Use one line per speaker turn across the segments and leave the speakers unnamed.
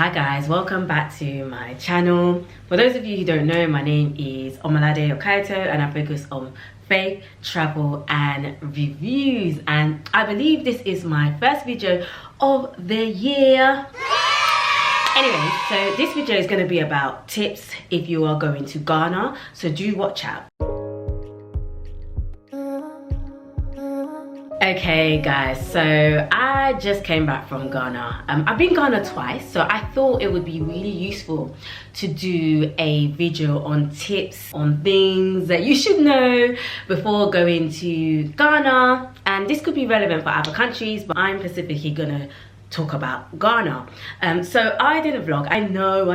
Hi guys, welcome back to my channel. For those of you who don't know, my name is Omoladeokaiyeto and I focus on faith, travel and reviews, and I believe this is my first video of the year. Anyway, so this video is going to be about tips if you are going to Ghana, so do watch out. Okay guys, so I just came back from Ghana. I've been Ghana twice, so I thought it would be really useful to do a video on tips on things that you should know before going to Ghana, and this could be relevant for other countries, but I'm specifically gonna talk about Ghana. So I did a vlog. I know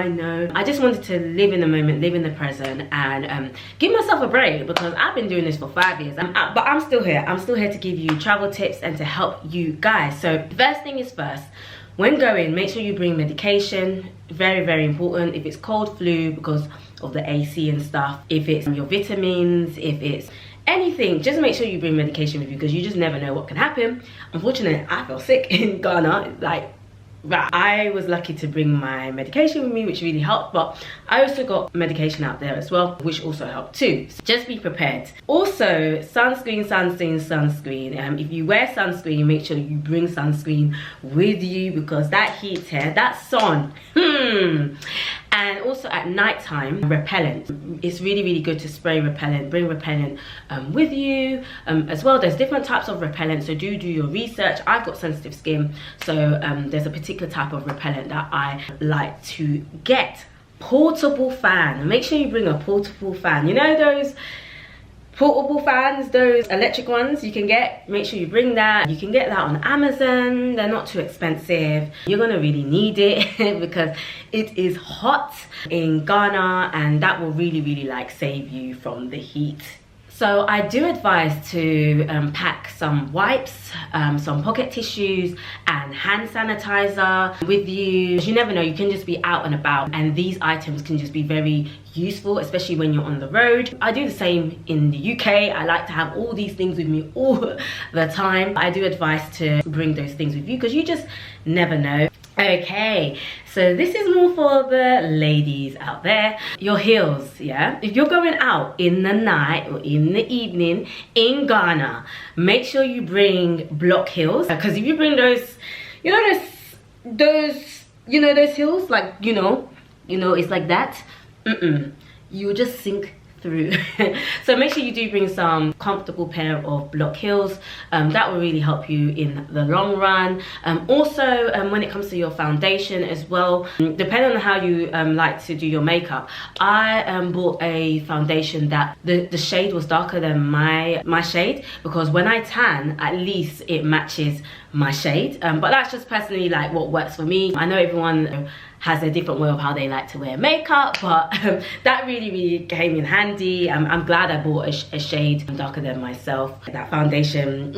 I just wanted to live in the moment, live in the present, and give myself a break, because I've been doing this for 5 years, but I'm still here to give you travel tips and to help you guys. So first thing is first, when going, make sure you bring medication. Very important. If it's cold, flu because of the AC and stuff, if it's your vitamins, if it's anything, just make sure you bring medication with you, because you just never know what can happen. Unfortunately, I fell sick in Ghana. I was lucky to bring my medication with me, which really helped, but I also got medication out there as well, which also helped too. So just be prepared. Also, sunscreen. If you wear sunscreen, make sure you bring sunscreen with you, because that heat here, that sun, And also at night time, repellent. It's really good to spray repellent. Bring repellent with you as well. There's different types of repellent, so do your research. I've got sensitive skin, so there's a particular type of repellent that I like to get. Portable fan. Make sure you bring a portable fan. You know those portable fans, those electric ones you can get? Make sure you bring that. You can get that on Amazon. They're not too expensive. You're gonna really need it because it is hot in Ghana, and that will really like save you from the heat. So I do advise to pack some wipes, some pocket tissues and hand sanitizer with you. You never know, you can just be out and about, and these items can just be very useful, especially when you're on the road. I do the same in the UK. I like to have all these things with me all the time. I do advise to bring those things with you, because you just never know. Okay, so this is more for the ladies out there. Your heels, yeah? If you're going out in the night or in the evening in Ghana, make sure you bring block heels, because if you bring those, those heels, like, it's like that, you just sink through. So make sure you do bring some comfortable pair of block heels. That will really help you in the long run. Also, when it comes to your foundation as well, depending on how you like to do your makeup, I bought a foundation that the shade was darker than my shade, because when I tan, at least it matches my shade. But that's just personally like what works for me. I know everyone has a different way of how they like to wear makeup, but that really came in handy. I'm glad I bought a shade darker than myself. That foundation,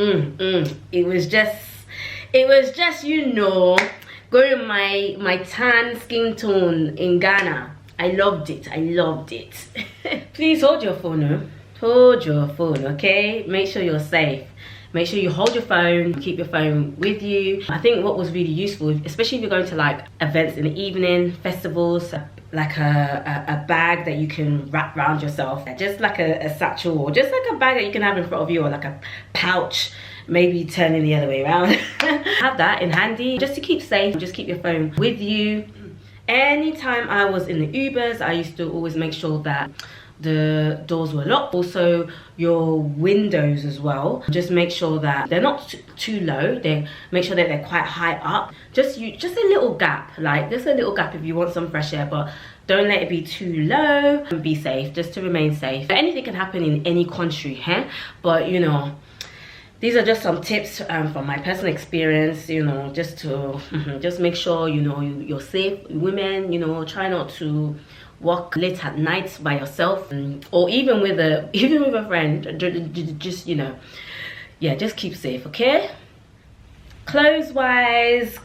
it was just going my tan skin tone in Ghana. I loved it. Please hold your phone, okay? Make sure you're safe. Make sure you hold your phone, keep your phone with you. I think what was really useful, especially if you're going to like events in the evening, festivals, like a bag that you can wrap around yourself, just like a satchel, or just like a bag that you can have in front of you, or like a pouch, maybe turning the other way around. Have that in handy, just to keep safe. Just keep your phone with you. Anytime I was in the Ubers, I used to always make sure that the doors were locked. Also your windows as well, just make sure that they're not too low. Make sure that they're quite high up. Just a little gap, like just a little gap if you want some fresh air, but don't let it be too low. And be safe, just to remain safe. Anything can happen in any country, but these are just some tips from my personal experience, just make sure you're safe. Women, try not to walk late at night by yourself, or even with a friend. Just keep safe, okay? Clothes wise,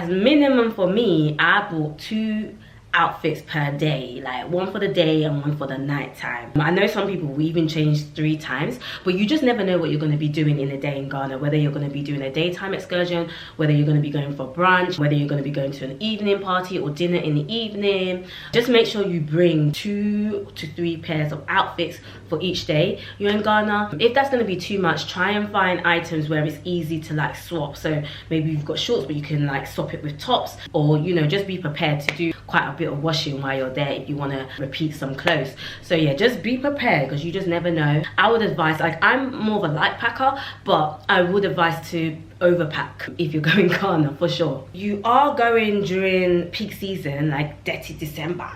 minimum for me, I bought 2 outfits per day, like one for the day and one for the night time. I know some people will even change 3 times, but you just never know what you're going to be doing in a day in Ghana, whether you're going to be doing a daytime excursion, whether you're going to be going for brunch, whether you're going to be going to an evening party or dinner in the evening. Just make sure you bring 2 to 3 pairs of outfits for each day you're in Ghana. If that's going to be too much, try and find items where it's easy to like swap. So maybe you've got shorts but you can like swap it with tops, or you know, just be prepared to do quite a bit of washing while you're there if you want to repeat some clothes. So yeah, just be prepared because you just never know. I would advise, like, I'm more of a light packer, but I would advise to overpack if you're going Ghana for sure. You are going during peak season like Detty December.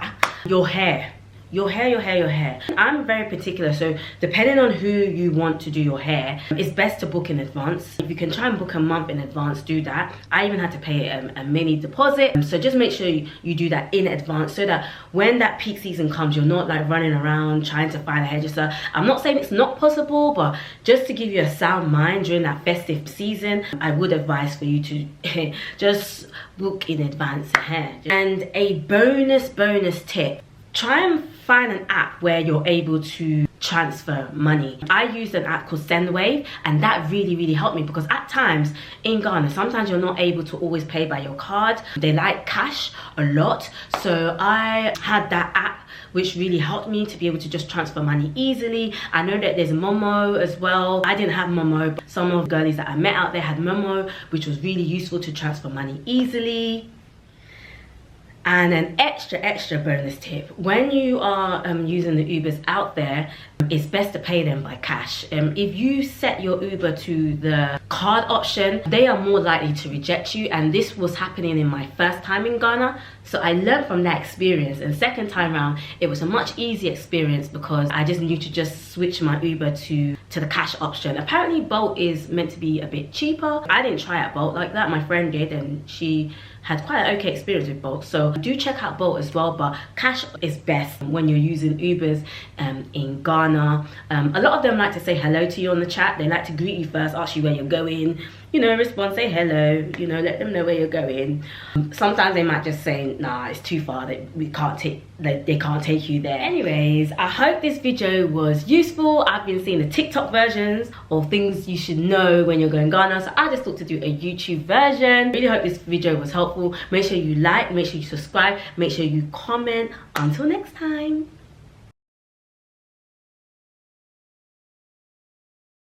Your hair. I'm very particular, so depending on who you want to do your hair, it's best to book in advance. If you can try and book a month in advance, do that. I even had to pay a mini deposit, so just make sure you do that in advance so that when that peak season comes, you're not like running around trying to find a hairdresser. I'm not saying it's not possible, but just to give you a sound mind during that festive season, I would advise for you to just book in advance your hair. And a bonus tip, try and find an app where you're able to transfer money. I used an app called Sendwave, and that really helped me because at times in Ghana, sometimes you're not able to always pay by your card. They like cash a lot, so I had that app which really helped me to be able to just transfer money easily. I know that there's Momo as well. I didn't have Momo, but some of the girlies that I met out there had Momo, which was really useful to transfer money easily. And an extra bonus tip, when you are using the Ubers out there, it's best to pay them by cash. If you set your Uber to the card option, they are more likely to reject you, and this was happening in my first time in Ghana. So I learned from that experience, and second time around it was a much easier experience because I just knew to just switch my Uber to the cash option. Apparently Bolt is meant to be a bit cheaper. I didn't try out Bolt like that, my friend did, and she had quite an okay experience with Bolt, so do check out Bolt as well, but cash is best when you're using Ubers in Ghana. A lot of them like to say hello to you on the chat. They like to greet you first, ask you where you're going, you know, respond, say hello, you know, let them know where you're going. Sometimes they might just say, nah, it's too far, that we can't take, they can't take you there. Anyways, I hope this video was useful. I've been seeing the TikTok versions of things you should know when you're going Ghana, so I just thought to do a YouTube version. Really hope this video was helpful. Make sure you like, make sure you subscribe, make sure you comment. Until next time.